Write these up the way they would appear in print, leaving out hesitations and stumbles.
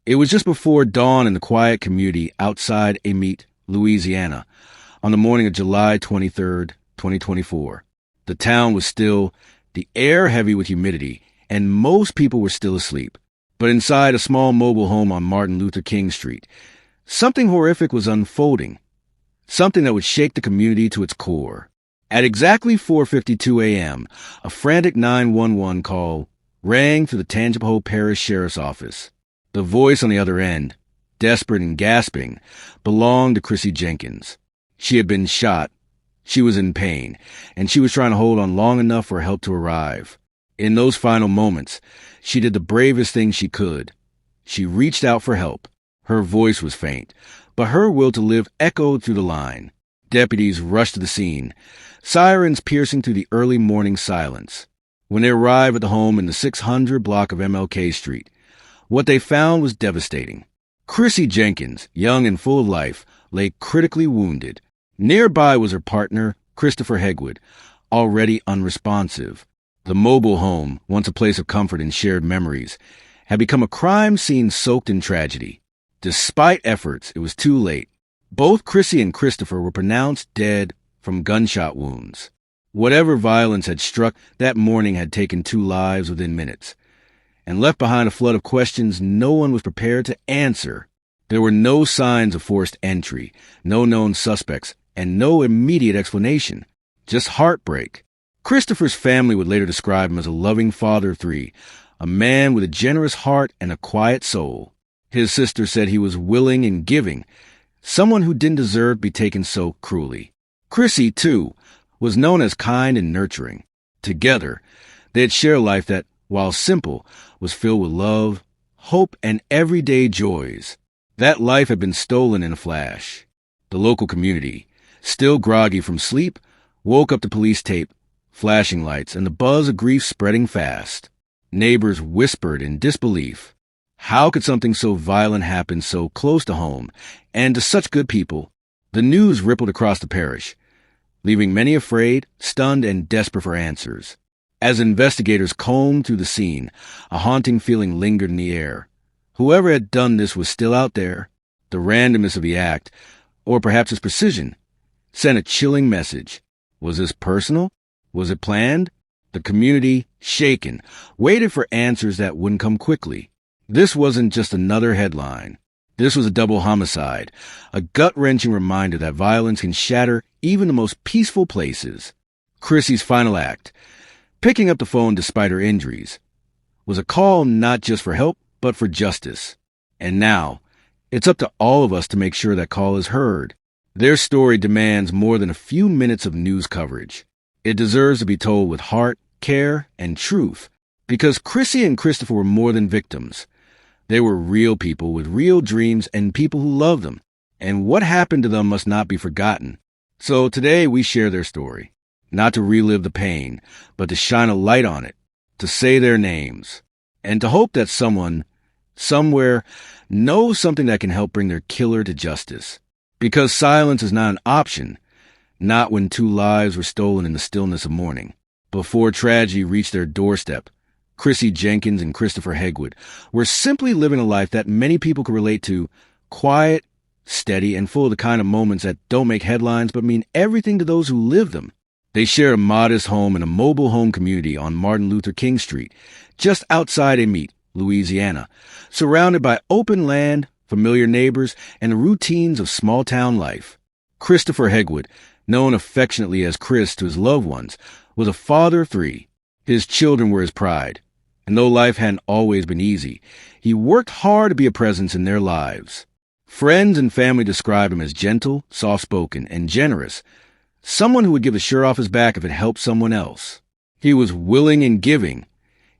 It was just before dawn in the quiet community outside Amite, Louisiana, on the morning of July 23rd, 2024. The town was still, the air heavy with humidity, and most people were still asleep. But inside a small mobile home on Martin Luther King Street, something horrific was unfolding, something that would shake the community to its core. At exactly 4:52 a.m., a frantic 911 call rang through the Tangipahoa Parish Sheriff's Office. The voice on the other end, desperate and gasping, belonged to Chrissy Jenkins. She had been shot, she was in pain, and she was trying to hold on long enough for help to arrive. In those final moments, she did the bravest thing she could. She reached out for help. Her voice was faint, but her will to live echoed through the line. Deputies rushed to the scene, sirens piercing through the early morning silence. When they arrived at the home in the 600 block of MLK Street, what they found was devastating. Chrissy Jenkins, young and full of life, lay critically wounded. Nearby was her partner, Christopher Hegwood, already unresponsive. The mobile home, once a place of comfort and shared memories, had become a crime scene soaked in tragedy. Despite efforts, it was too late. Both Chrissy and Christopher were pronounced dead from gunshot wounds. Whatever violence had struck that morning had taken 2 lives within minutes, and left behind a flood of questions no one was prepared to answer. There were no signs of forced entry, no known suspects, and no immediate explanation, just heartbreak. Christopher's family would later describe him as a loving father of 3, a man with a generous heart and a quiet soul. His sister said he was willing and giving, someone who didn't deserve to be taken so cruelly. Chrissy, too, was known as kind and nurturing. Together, they had shared a life that, while simple, was filled with love, hope, and everyday joys. That life had been stolen in a flash. The local community, still groggy from sleep, woke up to police tape, flashing lights, and the buzz of grief spreading fast. Neighbors whispered in disbelief. How could something so violent happen so close to home and to such good people? The news rippled across the parish, leaving many afraid, stunned, and desperate for answers. As investigators combed through the scene, a haunting feeling lingered in the air. Whoever had done this was still out there. The randomness of the act, or perhaps its precision, sent a chilling message. Was this personal? Was it planned? The community, shaken, waited for answers that wouldn't come quickly. This wasn't just another headline. This was a double homicide, a gut-wrenching reminder that violence can shatter even the most peaceful places. Chrissy's final act, picking up the phone despite her injuries, was a call not just for help, but for justice. And now, it's up to all of us to make sure that call is heard. Their story demands more than a few minutes of news coverage. It deserves to be told with heart, care, and truth, because Chrissy and Christopher were more than victims. They were real people with real dreams and people who loved them, and what happened to them must not be forgotten. So today we share their story, not to relive the pain, but to shine a light on it, to say their names, and to hope that someone, somewhere, knows something that can help bring their killer to justice. Because silence is not an option, not when 2 lives were stolen in the stillness of morning. Before tragedy reached their doorstep, Chrissy Jenkins and Christopher Hegwood were simply living a life that many people could relate to, quiet, steady, and full of the kind of moments that don't make headlines but mean everything to those who live them. They shared a modest home in a mobile home community on Martin Luther King Street, just outside Amite, Louisiana, surrounded by open land, familiar neighbors, and the routines of small-town life. Christopher Hegwood, known affectionately as Chris to his loved ones, was a father of 3. His children were his pride, and though life hadn't always been easy, he worked hard to be a presence in their lives. Friends and family describe him as gentle, soft-spoken, and generous, someone who would give the shirt off his back if it helped someone else. He was willing and giving,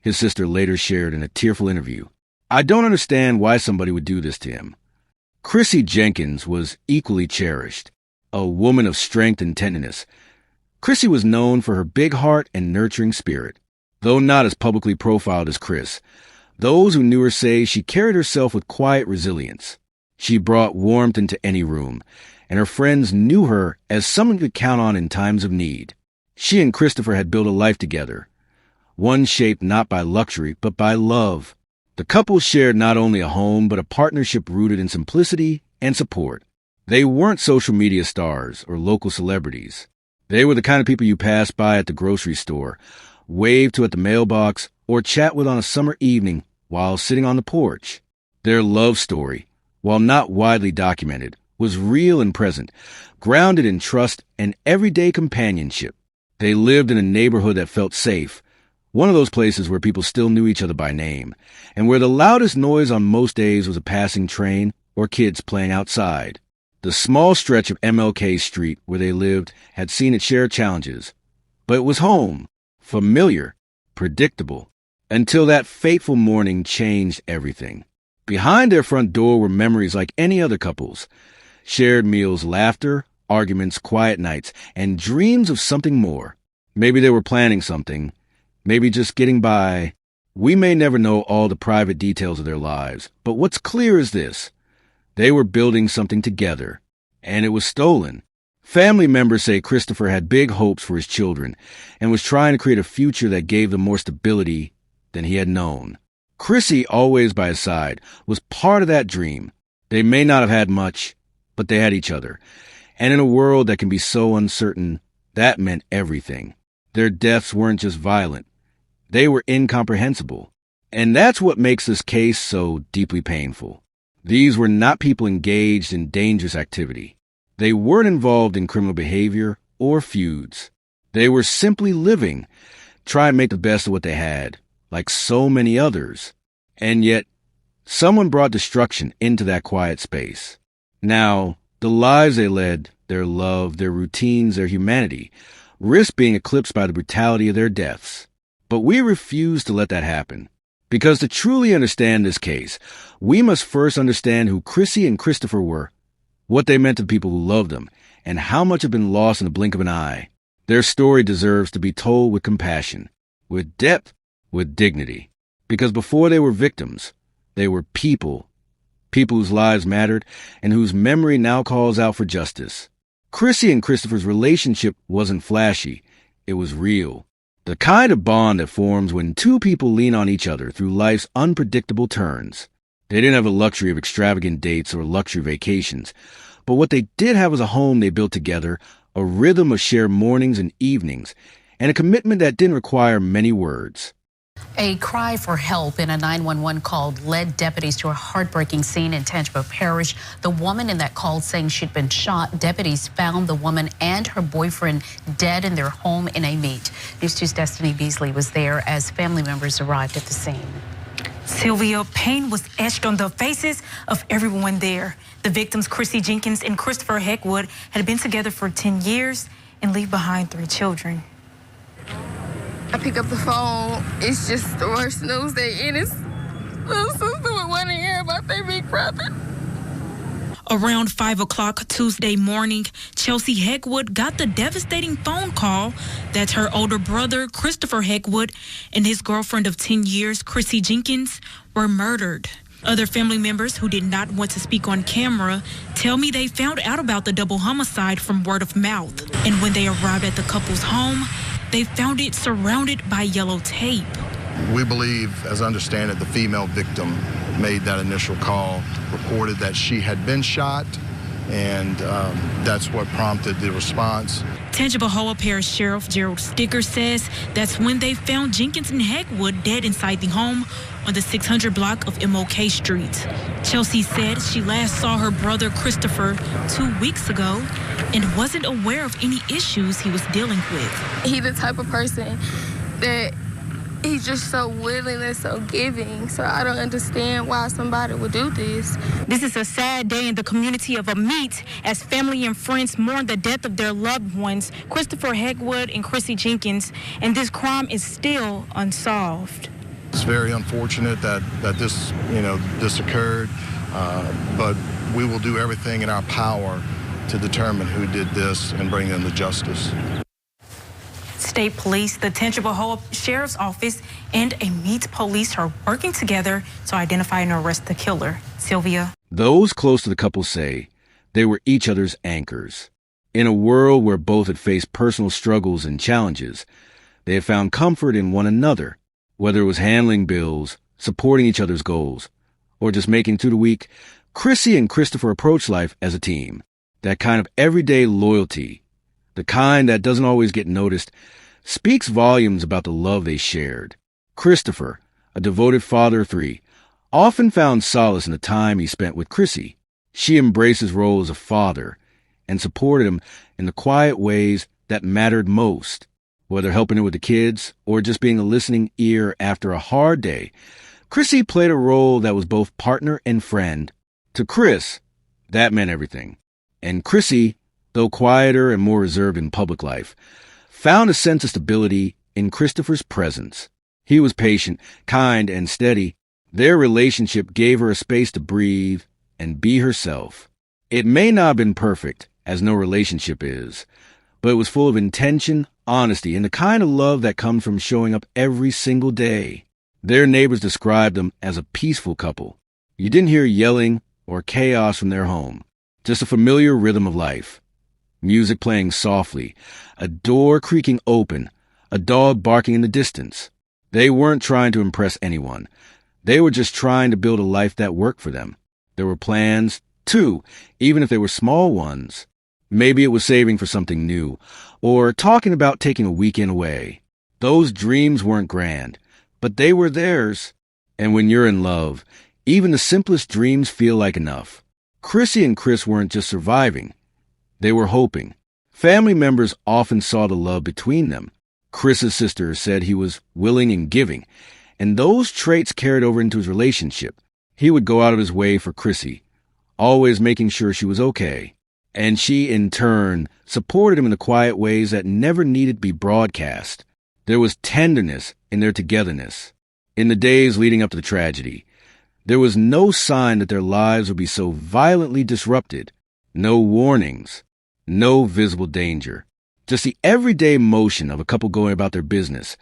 his sister later shared in a tearful interview. I don't understand why somebody would do this to him. Chrissy Jenkins was equally cherished, a woman of strength and tenderness. Chrissy was known for her big heart and nurturing spirit. Though not as publicly profiled as Chris, those who knew her say she carried herself with quiet resilience. She brought warmth into any room, and her friends knew her as someone to count on in times of need. She and Christopher had built a life together, one shaped not by luxury but by love. The couple shared not only a home, but a partnership rooted in simplicity and support. They weren't social media stars or local celebrities. They were the kind of people you pass by at the grocery store, wave to at the mailbox, or chat with on a summer evening while sitting on the porch. Their love story, while not widely documented, was real and present, grounded in trust and everyday companionship. They lived in a neighborhood that felt safe, one of those places where people still knew each other by name, and where the loudest noise on most days was a passing train or kids playing outside. The small stretch of MLK Street where they lived had seen its share of challenges, but it was home, familiar, predictable, until that fateful morning changed everything. Behind their front door were memories like any other couple's: shared meals, laughter, arguments, quiet nights, and dreams of something more. Maybe they were planning something, maybe just getting by. We may never know all the private details of their lives, but what's clear is this: they were building something together, and it was stolen. Family members say Christopher had big hopes for his children and was trying to create a future that gave them more stability than he had known. Chrissy, always by his side, was part of that dream. They may not have had much, but they had each other. And in a world that can be so uncertain, that meant everything. Their deaths weren't just violent. They were incomprehensible. And that's what makes this case so deeply painful. These were not people engaged in dangerous activity. They weren't involved in criminal behavior or feuds. They were simply living, trying to make the best of what they had, like so many others. And yet, someone brought destruction into that quiet space. Now, the lives they led, their love, their routines, their humanity, risked being eclipsed by the brutality of their deaths. But we refuse to let that happen. Because to truly understand this case, we must first understand who Chrissy and Christopher were, what they meant to people who loved them, and how much had been lost in the blink of an eye. Their story deserves to be told with compassion, with depth, with dignity. Because before they were victims, they were people whose lives mattered and whose memory now calls out for justice. Chrissy and Christopher's relationship wasn't flashy. It was real. The kind of bond that forms when two people lean on each other through life's unpredictable turns. They didn't have the luxury of extravagant dates or luxury vacations, but what they did have was a home they built together, a rhythm of shared mornings and evenings, and a commitment that didn't require many words. A cry for help in a 911 call led deputies to a heartbreaking scene in Tangipahoa Parish. The woman in that call saying she'd been shot. Deputies found the woman and her boyfriend dead in their home in a meet. News 2's Destiny Beasley was there as family members arrived at the scene. Sylvia, pain was etched on the faces of everyone there. The victims, Chrissy Jenkins and Christopher Heckwood, had been together for 10 years and leave behind 3 children. I pick up the phone, it's just the worst news day, and it's little sister would want to hear about their big brother. Around 5 o'clock Tuesday morning, Chelsea Heckwood got the devastating phone call that her older brother, Christopher Heckwood, and his girlfriend of 10 years, Chrissy Jenkins, were murdered. Other family members who did not want to speak on camera tell me they found out about the double homicide from word of mouth. And when they arrived at the couple's home, they found it surrounded by yellow tape. We believe, as I understand it, the female victim made that initial call, reported that she had been shot, and that's what prompted the response. Tangipahoa Parish Sheriff Gerald Sticker says that's when they found Jenkins and Heckwood dead inside the home on the 600 block of MLK Street. Chelsea said she last saw her brother Christopher 2 weeks ago and wasn't aware of any issues he was dealing with. He's the type of person that he's just so willing and so giving, so I don't understand why somebody would do this. This is a sad day in the community of a meet as family and friends mourn the death of their loved ones, Christopher Heckwood and Chrissy Jenkins, and this crime is still unsolved. It's very unfortunate that this occurred, but we will do everything in our power to determine who did this and bring them to justice. State Police, the Tangipahoa Sheriff's Office, and a Meet Police are working together to identify and arrest the killer. Sylvia. Those close to the couple say they were each other's anchors. In a world where both had faced personal struggles and challenges, they had found comfort in one another, whether it was handling bills, supporting each other's goals, or just making it through the week, Chrissy and Christopher approach life as a team. That kind of everyday loyalty, the kind that doesn't always get noticed, speaks volumes about the love they shared. Christopher, a devoted father of three, often found solace in the time he spent with Chrissy. She embraced his role as a father and supported him in the quiet ways that mattered most, whether helping her with the kids or just being a listening ear after a hard day. Chrissy played a role that was both partner and friend. To Chris, that meant everything. And Chrissy, though quieter and more reserved in public life, found a sense of stability in Christopher's presence. He was patient, kind, and steady. Their relationship gave her a space to breathe and be herself. It may not have been perfect, as no relationship is, but it was full of intention, honesty, and the kind of love that comes from showing up every single day. Their neighbors described them as a peaceful couple. You didn't hear yelling or chaos from their home, just a familiar rhythm of life. Music playing softly, a door creaking open, a dog barking in the distance. They weren't trying to impress anyone. They were just trying to build a life that worked for them. There were plans, too, even if they were small ones. Maybe it was saving for something new, or talking about taking a weekend away. Those dreams weren't grand, but they were theirs. And when you're in love, even the simplest dreams feel like enough. Chrissy and Chris weren't just surviving. They were hoping. Family members often saw the love between them. Chris's sister said he was willing and giving, and those traits carried over into his relationship. He would go out of his way for Chrissy, always making sure she was okay. And she, in turn, supported him in the quiet ways that never needed to be broadcast. There was tenderness in their togetherness. In the days leading up to the tragedy, there was no sign that their lives would be so violently disrupted. No warnings, no visible danger. Just the everyday motion of a couple going about their business.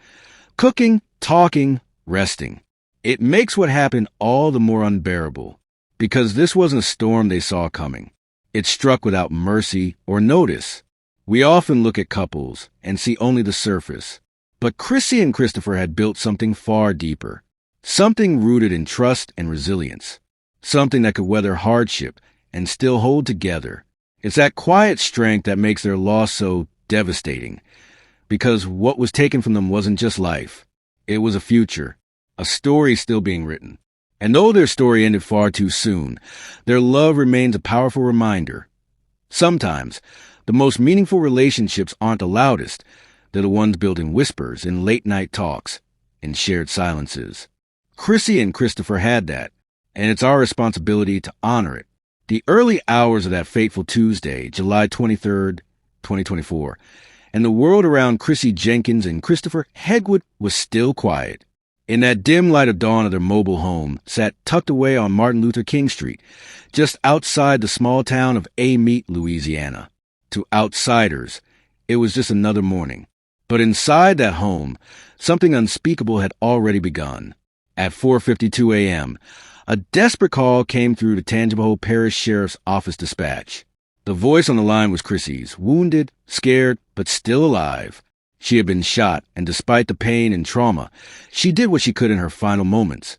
Cooking, talking, resting. It makes what happened all the more unbearable, because this wasn't a storm they saw coming. It struck without mercy or notice. We often look at couples and see only the surface, but Chrissy and Christopher had built something far deeper, something rooted in trust and resilience, something that could weather hardship and still hold together. It's that quiet strength that makes their loss so devastating, because what was taken from them wasn't just life. It was a future, a story still being written. And though their story ended far too soon, their love remains a powerful reminder. Sometimes, the most meaningful relationships aren't the loudest. They're the ones built in whispers, in late-night talks, in shared silences. Chrissy and Christopher had that, and it's our responsibility to honor it. The early hours of that fateful Tuesday, July 23rd, 2024, and the world around Chrissy Jenkins and Christopher Hegwood was still quiet. In that dim light of dawn of their mobile home sat tucked away on Martin Luther King Street, just outside the small town of Amite, Louisiana. To outsiders, it was just another morning. But inside that home, something unspeakable had already begun. At 4:52 a.m., a desperate call came through the Tangipahoa Parish Sheriff's Office dispatch. The voice on the line was Chrissy's, wounded, scared, but still alive. She had been shot, and despite the pain and trauma, she did what she could in her final moments.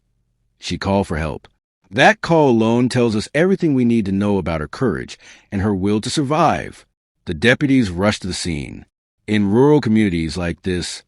She called for help. That call alone tells us everything we need to know about her courage and her will to survive. The deputies rushed to the scene. In rural communities like this,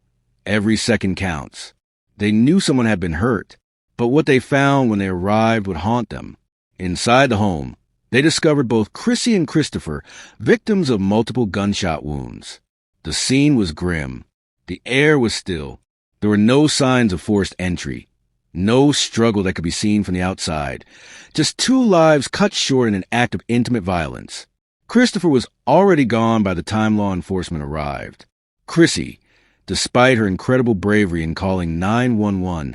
every second counts. They knew someone had been hurt, but what they found when they arrived would haunt them. Inside the home, they discovered both Chrissy and Christopher victims of multiple gunshot wounds. The scene was grim. The air was still. There were no signs of forced entry. No struggle that could be seen from the outside. Just two lives cut short in an act of intimate violence. Christopher was already gone by the time law enforcement arrived. Chrissy, despite her incredible bravery in calling 911,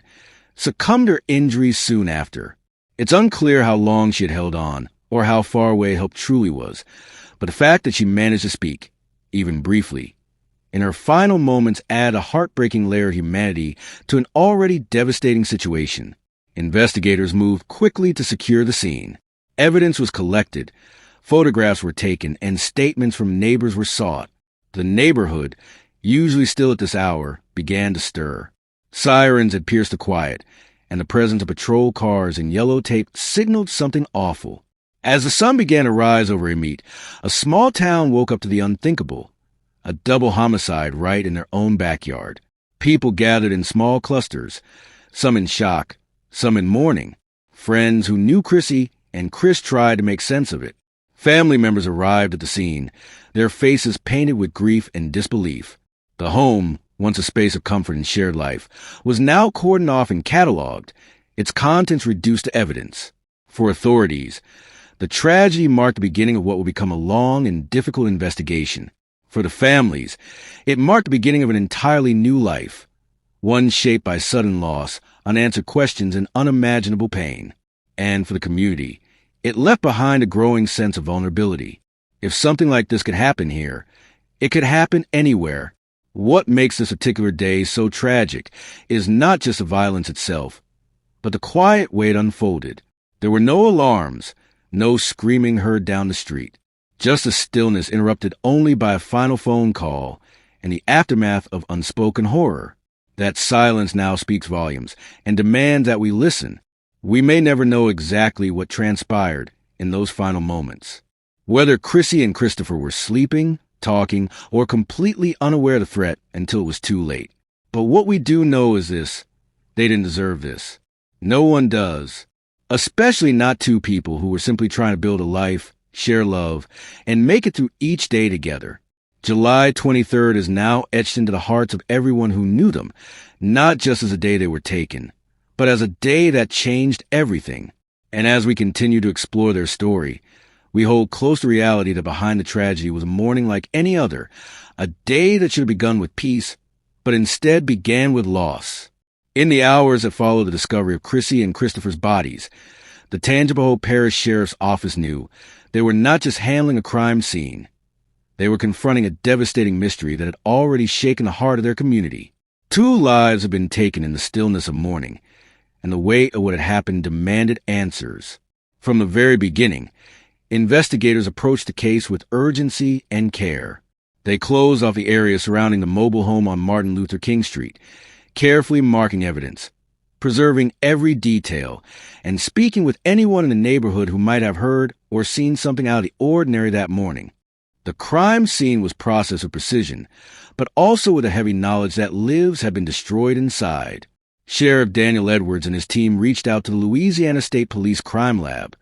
succumbed to her injuries soon after. It's unclear how long she had held on, or how far away help truly was, but the fact that she managed to speak, even briefly, in her final moments add a heartbreaking layer of humanity to an already devastating situation. Investigators moved quickly to secure the scene. Evidence was collected, photographs were taken, and statements from neighbors were sought. The neighborhood, usually still at this hour, began to stir. Sirens had pierced the quiet, and the presence of patrol cars and yellow tape signaled something awful. As the sun began to rise over Amite, a small town woke up to the unthinkable. A double homicide right in their own backyard. People gathered in small clusters, some in shock, some in mourning. Friends who knew Chrissy and Chris tried to make sense of it. Family members arrived at the scene, their faces painted with grief and disbelief. The home, once a space of comfort and shared life, was now cordoned off and cataloged, its contents reduced to evidence. For authorities, the tragedy marked the beginning of what would become a long and difficult investigation. For the families, it marked the beginning of an entirely new life, one shaped by sudden loss, unanswered questions, and unimaginable pain. And for the community, it left behind a growing sense of vulnerability. If something like this could happen here, it could happen anywhere. What makes this particular day so tragic is not just the violence itself, but the quiet way it unfolded. There were no alarms, no screaming heard down the street. Just a stillness interrupted only by a final phone call and the aftermath of unspoken horror. That silence now speaks volumes and demands that we listen. We may never know exactly what transpired in those final moments. Whether Chrissy and Christopher were sleeping, talking, or completely unaware of the threat until it was too late. But what we do know is this: they didn't deserve this. No one does. Especially not two people who were simply trying to build a life, share love, and make it through each day together. July 23rd is now etched into the hearts of everyone who knew them, not just as a day they were taken, but as a day that changed everything. And as we continue to explore their story, we hold close to reality that behind the tragedy was a morning like any other, a day that should have begun with peace, but instead began with loss. In the hours that followed the discovery of Chrissy and Christopher's bodies, the Tangipahoa Parish Sheriff's Office knew they were not just handling a crime scene. They were confronting a devastating mystery that had already shaken the heart of their community. 2 lives had been taken in the stillness of mourning, and the weight of what had happened demanded answers. From the very beginning, investigators approached the case with urgency and care. They closed off the area surrounding the mobile home on Martin Luther King Street, carefully marking evidence, preserving every detail, and speaking with anyone in the neighborhood who might have heard or seen something out of the ordinary that morning. The crime scene was processed with precision, but also with a heavy knowledge that lives had been destroyed inside. Sheriff Daniel Edwards and his team reached out to the Louisiana State Police Crime Lab,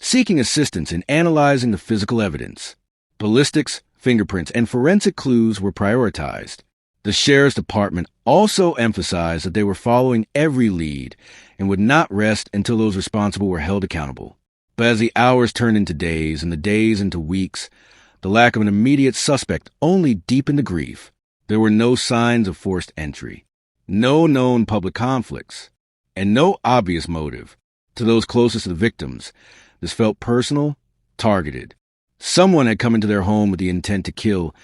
seeking assistance in analyzing the physical evidence. Ballistics, fingerprints, and forensic clues were prioritized. The Sheriff's Department also emphasized that they were following every lead and would not rest until those responsible were held accountable. But as the hours turned into days and the days into weeks, the lack of an immediate suspect only deepened the grief. There were no signs of forced entry, no known public conflicts, and no obvious motive. To those closest to the victims, this felt personal, targeted. Someone had come into their home with the intent to kill,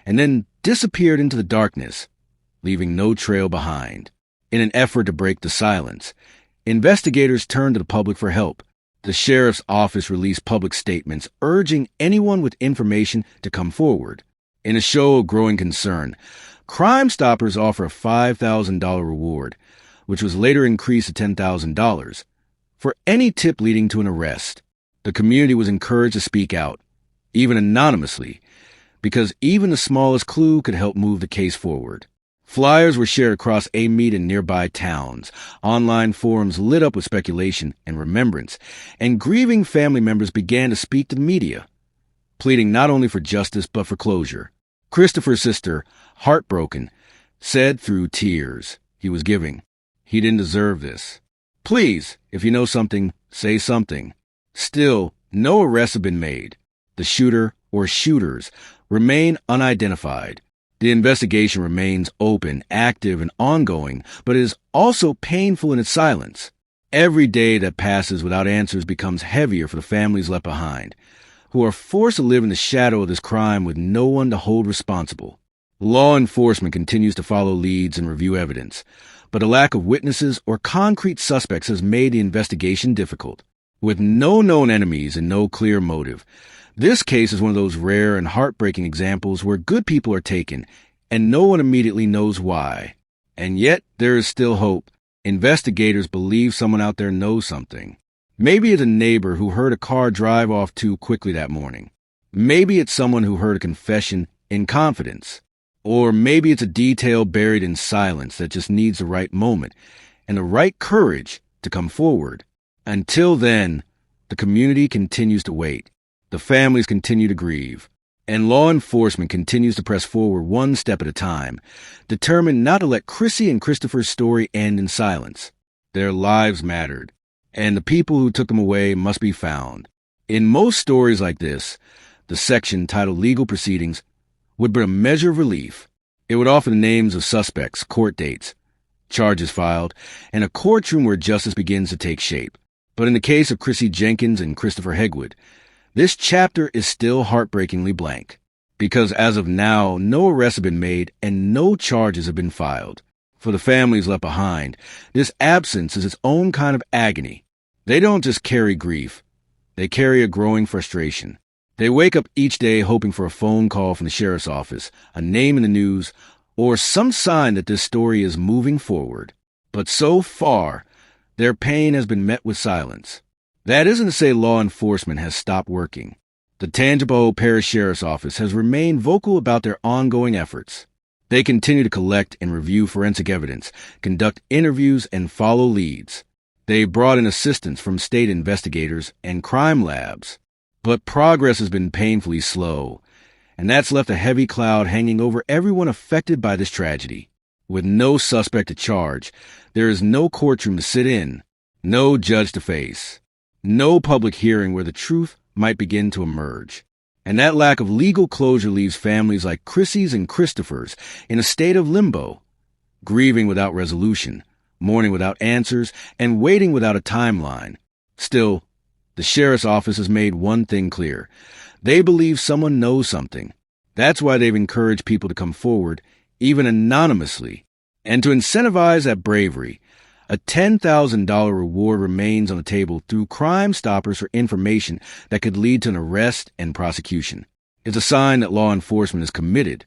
and then disappeared into the darkness, leaving no trail behind. In an effort to break the silence, investigators turned to the public for help. The sheriff's office released public statements urging anyone with information to come forward. In a show of growing concern, Crime Stoppers offer a $5,000 reward, which was later increased to $10,000, for any tip leading to an arrest. The community was encouraged to speak out, even anonymously, because even the smallest clue could help move the case forward. Flyers were shared across Amite and nearby towns. Online forums lit up with speculation and remembrance, and grieving family members began to speak to the media, pleading not only for justice but for closure. Christopher's sister, heartbroken, said through tears he was giving, "He didn't deserve this. Please, if you know something, say something." Still, no arrests have been made. The shooter or shooters remain unidentified. The investigation remains open, active, and ongoing, but it is also painful in its silence. Every day that passes without answers becomes heavier for the families left behind, who are forced to live in the shadow of this crime with no one to hold responsible. Law enforcement continues to follow leads and review evidence, but a lack of witnesses or concrete suspects has made the investigation difficult. With no known enemies and no clear motive, this case is one of those rare and heartbreaking examples where good people are taken, and no one immediately knows why. And yet there is still hope. Investigators believe someone out there knows something. Maybe it's a neighbor who heard a car drive off too quickly that morning. Maybe it's someone who heard a confession in confidence. Or maybe it's a detail buried in silence that just needs the right moment and the right courage to come forward. Until then, the community continues to wait. The families continue to grieve. And law enforcement continues to press forward one step at a time, determined not to let Chrissy and Christopher's story end in silence. Their lives mattered, and the people who took them away must be found. In most stories like this, the section titled Legal Proceedings would bring a measure of relief. It would offer the names of suspects, court dates, charges filed, and a courtroom where justice begins to take shape. But in the case of Chrissy Jenkins and Christopher Hegwood, this chapter is still heartbreakingly blank, because as of now, no arrests have been made and no charges have been filed. For the families left behind, this absence is its own kind of agony. They don't just carry grief, they carry a growing frustration. They wake up each day hoping for a phone call from the sheriff's office, a name in the news, or some sign that this story is moving forward. But so far, their pain has been met with silence. That isn't to say law enforcement has stopped working. The Tangipahoa Parish Sheriff's Office has remained vocal about their ongoing efforts. They continue to collect and review forensic evidence, conduct interviews, and follow leads. They've brought in assistance from state investigators and crime labs. But progress has been painfully slow, and that's left a heavy cloud hanging over everyone affected by this tragedy. With no suspect to charge, there is no courtroom to sit in, no judge to face. No public hearing where the truth might begin to emerge. And that lack of legal closure leaves families like Chrissy's and Christopher's in a state of limbo, grieving without resolution, mourning without answers, and waiting without a timeline. Still, the sheriff's office has made one thing clear. They believe someone knows something. That's why they've encouraged people to come forward, even anonymously. And to incentivize that bravery, a $10,000 reward remains on the table through Crime Stoppers for information that could lead to an arrest and prosecution. It's a sign that law enforcement is committed,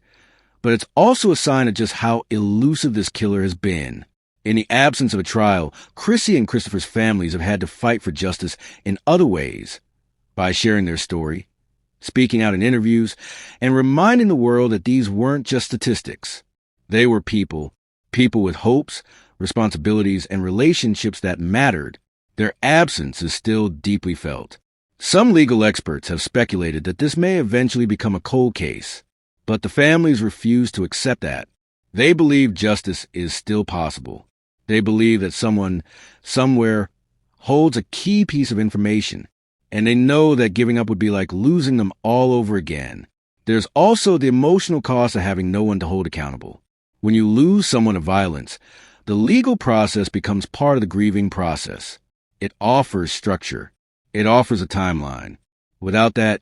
but it's also a sign of just how elusive this killer has been. In the absence of a trial, Chrissy and Christopher's families have had to fight for justice in other ways, by sharing their story, speaking out in interviews, and reminding the world that these weren't just statistics. They were people with hopes, responsibilities, and relationships that mattered. Their absence is still deeply felt. Some legal experts have speculated that this may eventually become a cold case, but the families refuse to accept that. They believe justice is still possible. They believe that someone, somewhere, holds a key piece of information, and they know that giving up would be like losing them all over again. There's also the emotional cost of having no one to hold accountable. When you lose someone to violence, the legal process becomes part of the grieving process. It offers structure. It offers a timeline. Without that,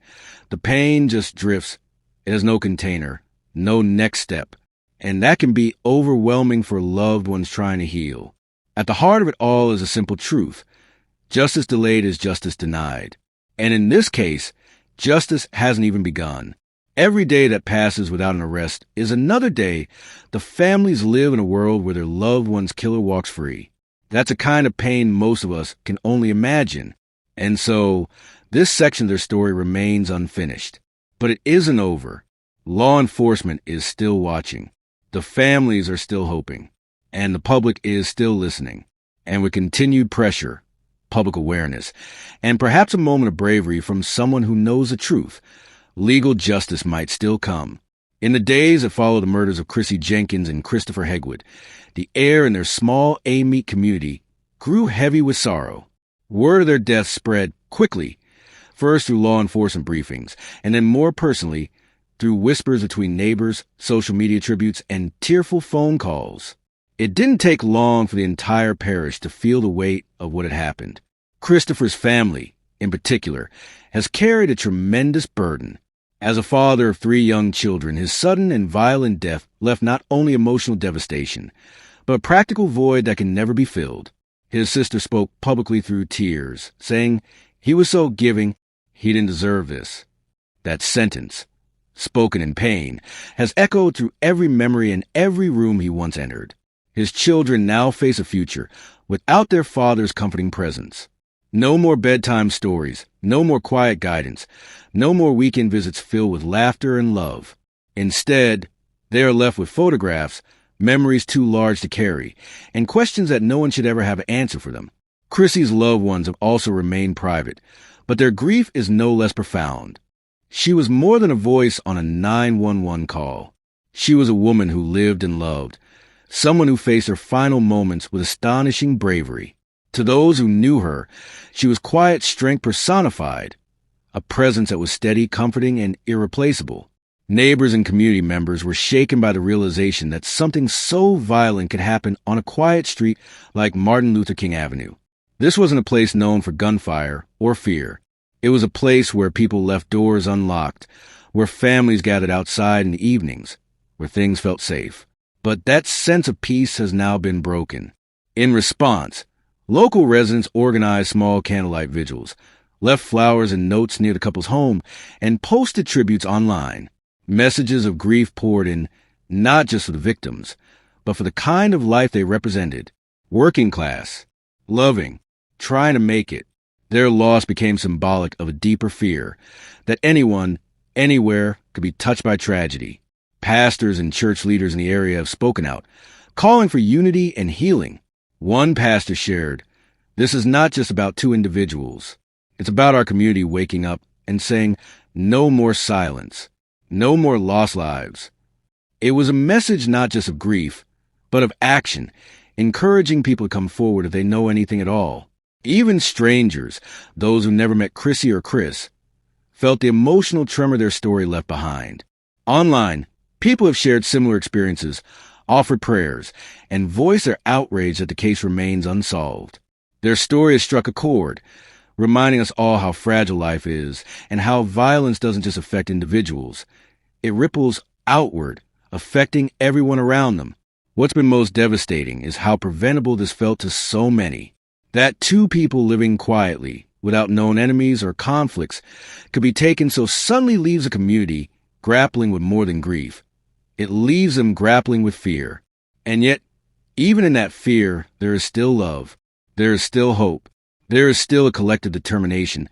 the pain just drifts. It has no container, no next step. And that can be overwhelming for loved ones trying to heal. At the heart of it all is a simple truth. Justice delayed is justice denied. And in this case, justice hasn't even begun. Every day that passes without an arrest is another day the families live in a world where their loved one's killer walks free. That's a kind of pain most of us can only imagine. And so, this section of their story remains unfinished. But it isn't over. Law enforcement is still watching. The families are still hoping. And the public is still listening. And with continued pressure, public awareness, and perhaps a moment of bravery from someone who knows the truth, legal justice might still come. In the days that followed the murders of Chrissy Jenkins and Christopher Hegwood, the air in their small Amite community grew heavy with sorrow. Word of their deaths spread quickly, first through law enforcement briefings, and then more personally, through whispers between neighbors, social media tributes, and tearful phone calls. It didn't take long for the entire parish to feel the weight of what had happened. Christopher's family, in particular, has carried a tremendous burden. As a father of 3 young children, his sudden and violent death left not only emotional devastation, but a practical void that can never be filled. His sister spoke publicly through tears, saying he was so giving, he didn't deserve this. That sentence, spoken in pain, has echoed through every memory and every room he once entered. His children now face a future without their father's comforting presence. No more bedtime stories, no more quiet guidance, no more weekend visits filled with laughter and love. Instead, they are left with photographs, memories too large to carry, and questions that no one should ever have an answer for them. Chrissy's loved ones have also remained private, but their grief is no less profound. She was more than a voice on a 911 call. She was a woman who lived and loved, someone who faced her final moments with astonishing bravery. To those who knew her, she was quiet strength personified, a presence that was steady, comforting, and irreplaceable. Neighbors and community members were shaken by the realization that something so violent could happen on a quiet street like Martin Luther King Avenue. This wasn't a place known for gunfire or fear. It was a place where people left doors unlocked, where families gathered outside in the evenings, where things felt safe. But that sense of peace has now been broken. In response, local residents organized small candlelight vigils, left flowers and notes near the couple's home, and posted tributes online. Messages of grief poured in, not just for the victims, but for the kind of life they represented. Working class, loving, trying to make it. Their loss became symbolic of a deeper fear, that anyone, anywhere, could be touched by tragedy. Pastors and church leaders in the area have spoken out, calling for unity and healing. One pastor shared, "This is not just about two individuals. It's about our community waking up and saying, no more silence, no more lost lives." It was a message not just of grief, but of action, encouraging people to come forward if they know anything at all. Even strangers, those who never met Chrissy or Chris, felt the emotional tremor their story left behind. Online, people have shared similar experiences, offered prayers, and voiced their outrage that the case remains unsolved. Their story has struck a chord, reminding us all how fragile life is and how violence doesn't just affect individuals. It ripples outward, affecting everyone around them. What's been most devastating is how preventable this felt to so many. That two people living quietly, without known enemies or conflicts, could be taken so suddenly leaves a community grappling with more than grief. It leaves them grappling with fear. And yet, even in that fear, there is still love. There is still hope. There is still a collective determination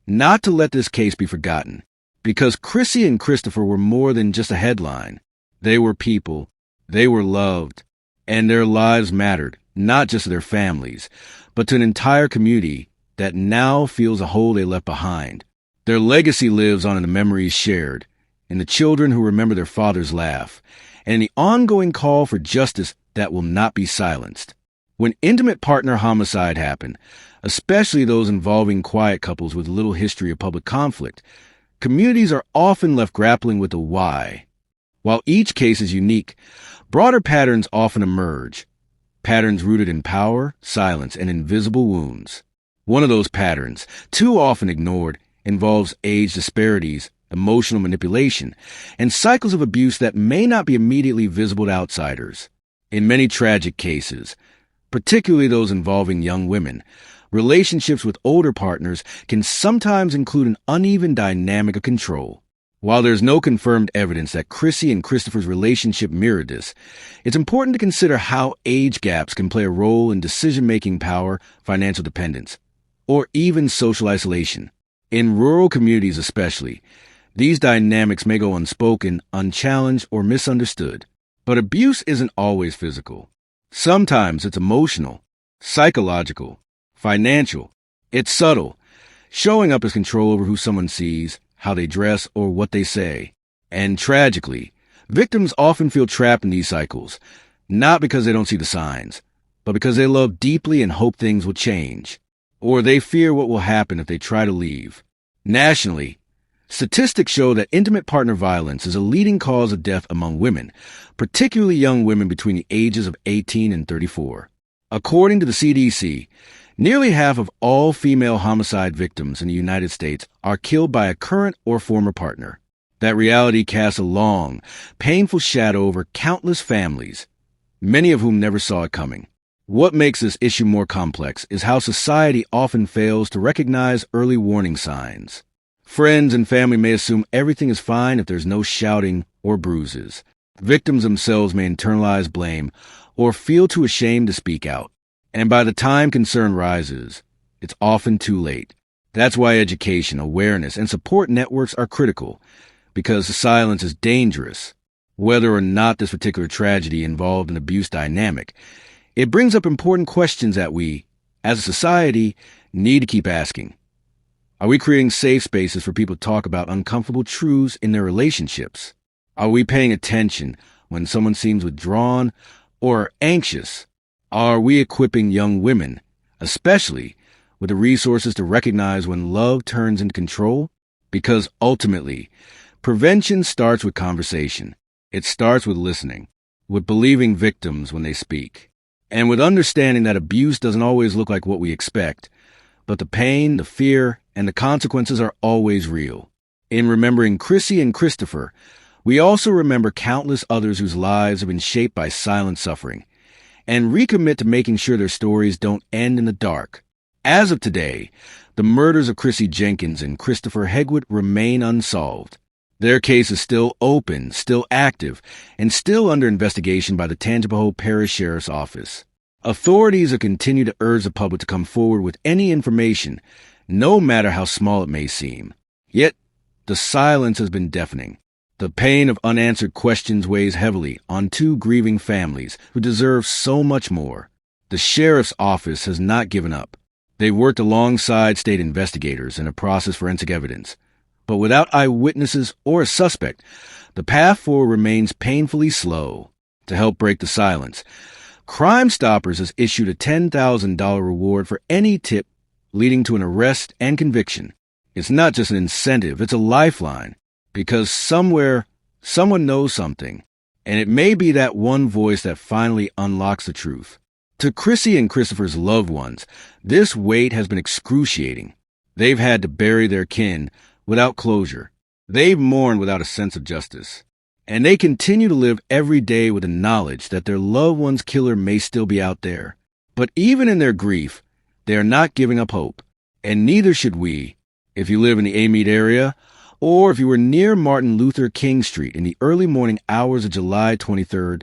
not to let this case be forgotten. Because Chrissy and Christopher were more than just a headline. They were people. They were loved. And their lives mattered, not just to their families, but to an entire community that now feels a hole they left behind. Their legacy lives on in the memories shared, in the children who remember their father's laugh, and in the ongoing call for justice that will not be silenced. When intimate partner homicide happen, especially those involving quiet couples with little history of public conflict, communities are often left grappling with the why. While each case is unique, broader patterns often emerge. Patterns rooted in power, silence, and invisible wounds. One of those patterns, too often ignored, involves age disparities, emotional manipulation, and cycles of abuse that may not be immediately visible to outsiders. In many tragic cases, particularly those involving young women, relationships with older partners can sometimes include an uneven dynamic of control. While there's no confirmed evidence that Chrissy and Christopher's relationship mirrored this, it's important to consider how age gaps can play a role in decision-making power, financial dependence, or even social isolation. In rural communities especially, these dynamics may go unspoken, unchallenged, or misunderstood. But abuse isn't always physical. Sometimes it's emotional, psychological, financial. It's subtle, showing up as control over who someone sees, how they dress, or what they say. And tragically, victims often feel trapped in these cycles, not because they don't see the signs, but because they love deeply and hope things will change, or they fear what will happen if they try to leave. Nationally, statistics show that intimate partner violence is a leading cause of death among women, particularly young women between the ages of 18 and 34. According to the CDC, nearly half of all female homicide victims in the United States are killed by a current or former partner. That reality casts a long, painful shadow over countless families, many of whom never saw it coming. What makes this issue more complex is how society often fails to recognize early warning signs. Friends and family may assume everything is fine if there's no shouting or bruises. Victims themselves may internalize blame, or feel too ashamed to speak out. And by the time concern rises, it's often too late. That's why education, awareness, and support networks are critical, because silence is dangerous. Whether or not this particular tragedy involved an abuse dynamic, it brings up important questions that we, as a society, need to keep asking. Are we creating safe spaces for people to talk about uncomfortable truths in their relationships? Are we paying attention when someone seems withdrawn or anxious? Are we equipping young women, especially, with the resources to recognize when love turns into control? Because ultimately, prevention starts with conversation. It starts with listening, with believing victims when they speak, and with understanding that abuse doesn't always look like what we expect, but the pain, the fear, and the consequences are always real. In remembering Chrissy and Christopher, we also remember countless others whose lives have been shaped by silent suffering, and recommit to making sure their stories don't end in the dark. As of today, the murders of Chrissy Jenkins and Christopher Hegwood remain unsolved. Their case is still open, still active, and still under investigation by the Tangipahoa Parish Sheriff's Office. Authorities have continued to urge the public to come forward with any information, no matter how small it may seem. Yet, the silence has been deafening. The pain of unanswered questions weighs heavily on two grieving families who deserve so much more. The Sheriff's Office has not given up. They've worked alongside state investigators in a process forensic evidence. But without eyewitnesses or a suspect, the path forward remains painfully slow. To help break the silence, Crime Stoppers has issued a $10,000 reward for any tip leading to an arrest and conviction. It's not just an incentive, it's a lifeline. Because somewhere, someone knows something, and it may be that one voice that finally unlocks the truth. To Chrissy and Christopher's loved ones, this wait has been excruciating. They've had to bury their kin without closure. They've mourned without a sense of justice. And they continue to live every day with the knowledge that their loved one's killer may still be out there. But even in their grief, they are not giving up hope. And neither should we. If you live in the Amite area, or if you were near Martin Luther King Street in the early morning hours of July 23rd,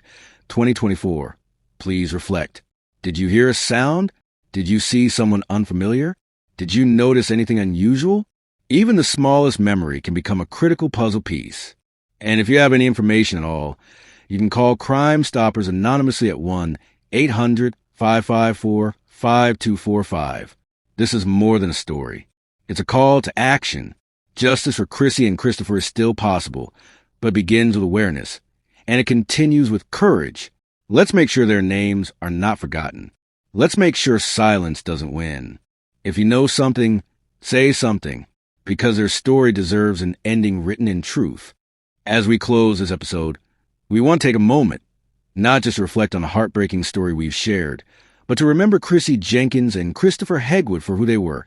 2024, please reflect. Did you hear a sound? Did you see someone unfamiliar? Did you notice anything unusual? Even the smallest memory can become a critical puzzle piece. And if you have any information at all, you can call Crime Stoppers anonymously at 1-800-554-5245. This is more than a story. It's a call to action. Justice for Chrissy and Christopher is still possible, but begins with awareness. And it continues with courage. Let's make sure their names are not forgotten. Let's make sure silence doesn't win. If you know something, say something, because their story deserves an ending written in truth. As we close this episode, we want to take a moment, not just to reflect on the heartbreaking story we've shared, but to remember Chrissy Jenkins and Christopher Hegwood for who they were,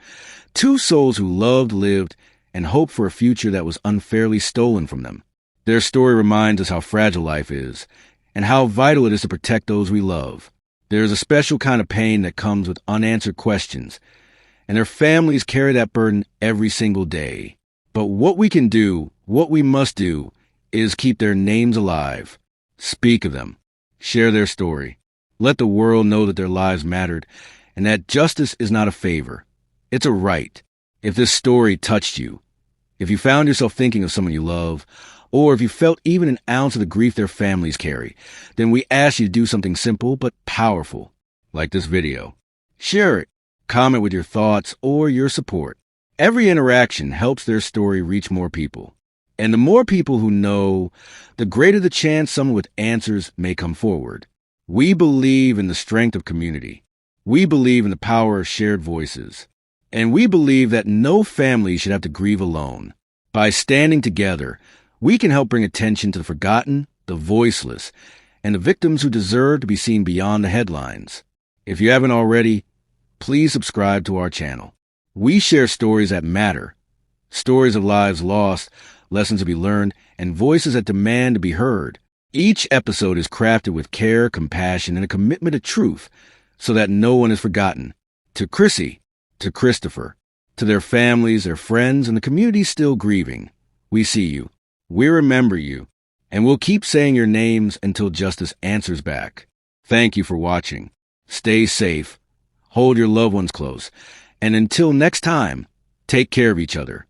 two souls who loved, lived, and hoped for a future that was unfairly stolen from them. Their story reminds us how fragile life is, and how vital it is to protect those we love. There is a special kind of pain that comes with unanswered questions, and their families carry that burden every single day. But what we can do, what we must do, is keep their names alive. Speak of them. Share their story. Let the world know that their lives mattered, and that justice is not a favor. It's a right. If this story touched you, if you found yourself thinking of someone you love, or if you felt even an ounce of the grief their families carry, then we ask you to do something simple but powerful, like this video. Share it. Comment with your thoughts or your support. Every interaction helps their story reach more people. And the more people who know, the greater the chance someone with answers may come forward. We believe in the strength of community. We believe in the power of shared voices. And we believe that no family should have to grieve alone. By standing together, we can help bring attention to the forgotten, the voiceless, and the victims who deserve to be seen beyond the headlines. If you haven't already, please subscribe to our channel. We share stories that matter, stories of lives lost, lessons to be learned, and voices that demand to be heard. Each episode is crafted with care, compassion, and a commitment to truth so that no one is forgotten. To Chrissy, to Christopher, to their families, their friends, and the community still grieving, we see you, we remember you, and we'll keep saying your names until justice answers back. Thank you for watching. Stay safe, hold your loved ones close, and until next time, take care of each other.